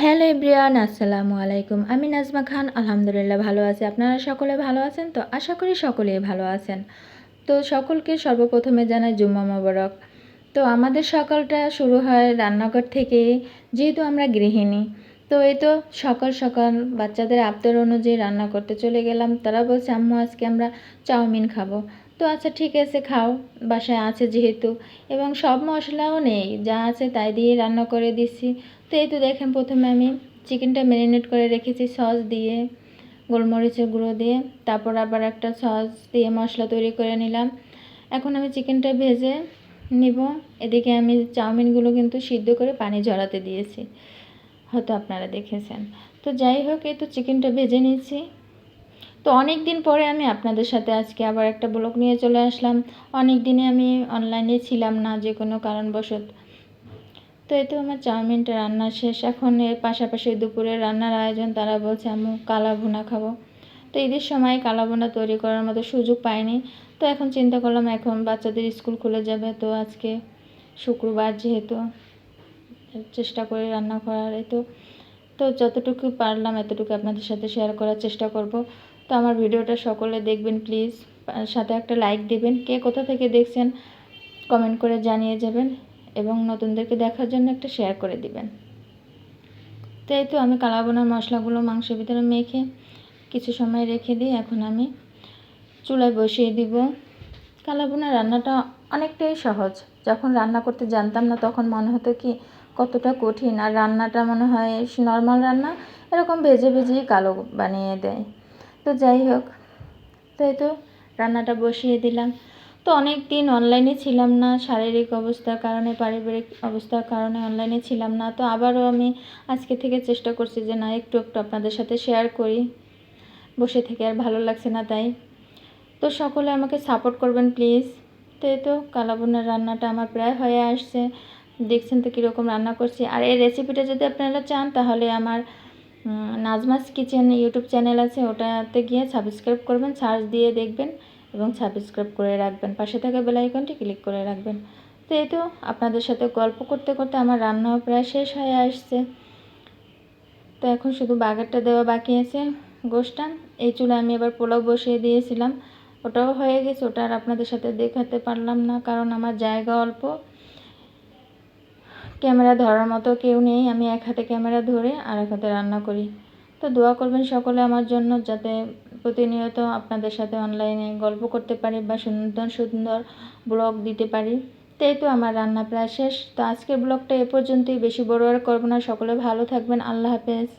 Hello everyone, আসসালামু আলাইকুম। আমি নাজমা খান, আলহামদুলিল্লাহ ভালো আছি। আপনারা সকলে ভালো আছেন তো? আশা করি সকলেই ভালো আছেন। তো সকলকে সর্বপ্রথমে জানাই জুম্মা মোবারক। তো আমাদের সকালটা শুরু হয় রান্নাঘর থেকে, যেহেতু আমরা গৃহিণী। তো এই তো সকাল সকাল বাচ্চাদের আবদার অনুযায়ী রান্না করতে চলে গেলাম। তারা বলছে আম্মু আজকে আমরা চাউমিন খাবো। তো আচ্ছা ঠিক আছে খাও, বাসায় আছে যেহেতু, এবং সব মশলাও নেই, যা আছে তাই দিয়ে রান্না করে দিচ্ছি। তো এই তো দেখেন, প্রথমে আমি চিকেনটা ম্যারিনেট করে রেখেছি সস দিয়ে, গোলমরিচের গুঁড়ো দিয়ে, তারপর আবার একটা সস দিয়ে মশলা তৈরি করে নিলাম। এখন আমি চিকেনটা ভেজে নিব। এদিকে আমি চাউমিনগুলো কিন্তু সিদ্ধ করে পানি ঝরাতে দিয়েছি, হয়তো আপনারা দেখেছেন। তো যাই হোক, এই তো চিকেনটা ভেজে নিয়েছি। তো অনেক দিন পরে আমি আপনাদের সাথে আজকে আবার একটা ব্লগ নিয়ে চলে আসলাম। অনেক দিনে আমি অনলাইনে ছিলাম না যে কোনো কারণবশত। তো এই তো আমার চাউমিনটা রান্না শেষ। এখন এর পাশাপাশি দুপুরের রান্নার আয়োজন। তারা বলছে আম্মু কালা ভুনা খাবো। তো ঈদের সময় কালা ভুনা তৈরি করার মতো সুযোগ পাইনি। তো এখন চিন্তা করলাম, এখন বাচ্চাদের স্কুল খুলে যাবে, তো আজকে শুক্রবার যেহেতু চেষ্টা করি রান্না করার। এই তো তো যতটুকু পারলাম এতটুকু আপনাদের সাথে শেয়ার করার চেষ্টা করব। তো আমার ভিডিওটা সকলে দেখবেন প্লিজ, সাথে একটা লাইক দেবেন। কে কোথা থেকে দেখছেন কমেন্ট করে জানিয়ে যাবেন, এবং নতুনদেরকে দেখার জন্য একটা শেয়ার করে দিবেন। তো এই তো আমি কালাবোনার মশলাগুলো মাংসের ভিতরে মেখে কিছু সময় রেখে দিই। এখন আমি চুলায় বসিয়ে দিব। কালাবোনা রান্নাটা অনেকটাই সহজ। যখন রান্না করতে জানতাম না তখন মনে হতো কি কতটা কঠিন, আর রান্নাটা মনে হয় নর্মাল রান্না, এরকম ভেজে ভেজেই কালো বানিয়ে দেয়। তো যাই হোক, তো এই তো রান্নাটা বসিয়ে দিলাম। তো অনেক দিন অনলাইনে ছিলাম না, শারীরিক অবস্থার কারণে, পারিবারিক অবস্থার কারণে অনলাইনে ছিলাম না। তো আবারও আমি আজকে থেকে চেষ্টা করছি যে না, একটু একটু আপনাদের সাথে শেয়ার করি। বসে থেকে আর ভালো লাগছে না তাই। তো সকলে আমাকে সাপোর্ট করবেন প্লিজ। তো এই তো কালাবোনার রান্নাটা আমার প্রায় হয়ে আসছে। দেখছেন তো কীরকম রান্না করছি। আর এই রেসিপিটা যদি আপনারা চান তাহলে আমার নাজমাস কিচেন ইউটিউব চ্যানেল আছে, ওটাতে গিয়ে সাবস্ক্রাইব করবেন, সার্চ দিয়ে দেখবেন এবং সাবস্ক্রাইব করে রাখবেন, পাশে থাকা বেল আইকনটি ক্লিক করে রাখবেন। তো এই তো আপনাদের সাথে গল্প করতে করতে আমার রান্নাও প্রায় শেষ হয়ে আসছে। তো এখন শুধু বাগারটা দেওয়া বাকি আছে, গোশটা। এই চুলে আমি এবার পোলাও বসিয়ে দিয়েছিলাম, ওটাও হয়ে গেছে। ওটা আর আপনাদের সাথে দেখাতে পারলাম না, কারণ আমার জায়গা অল্প, ক্যামেরা ধরার মতো কেউ নেই। আমি এক হাতে ক্যামেরা ধরে আর এক হাতে রান্না করি। তো দোয়া করবেন সকলে আমার জন্য, যাতে প্রতিনিয়ত আপনাদের সাথে অনলাইনে গল্প করতে পারি বা সুন্দর সুন্দর ব্লগ দিতে পারি। তো এই তো আমার রান্না প্রায় শেষ। তো আজকের ব্লগটা এ পর্যন্তই, বেশি বড় আর করবো না। সকলে ভালো থাকবেন, আল্লাহ হাফেজ।